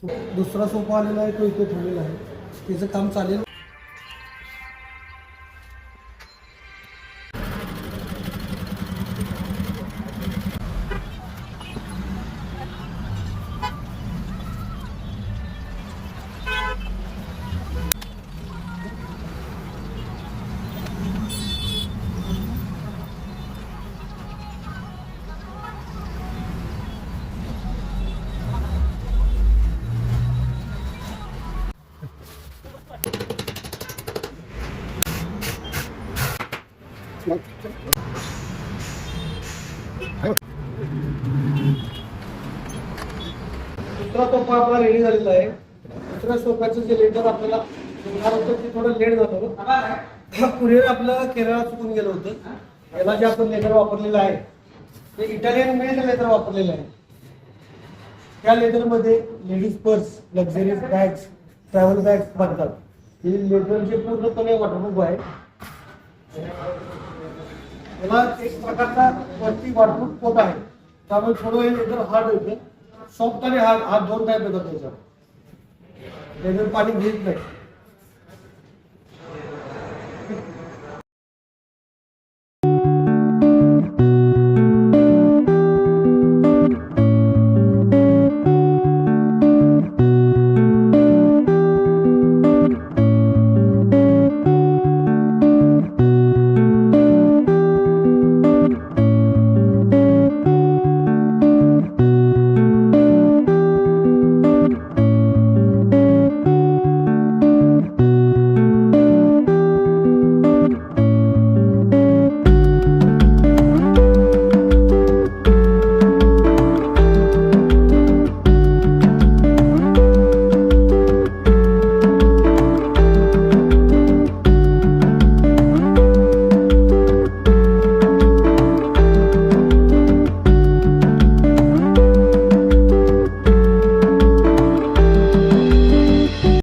दुसरा सोफा आलेला आहे तो इथे ठेवलेला आहे, त्याचं काम चालेल. दुसरा सोफा आपला रेडी झालेला आहे. दुसऱ्या सोफ्याचं जे लेटर आपल्याला मिळणार होतं ते थोडं लेट जातं. कुरिअर आपलं केरळला चुकून गेलं होतं. याला जे आपण लेटर वापरलेलं आहे ते इटालियन मेड लेटर वापरलेलं आहे. त्या लेटरमध्ये ladies purse, luxuries bags, travel bags बनतात. ही लेटर जे पूर्णपणे वॉटरप्रूफ आहे. याला एक प्रकारचा वरती वॉटरप्रूफ कोट आहे, त्यामुळे थोडं हे लेटर हार्ड होतं. सॉफ्ट आणि हार्ड हा दोन टाईप येतात त्याच्यात. लेटर पाणी घेत नाही.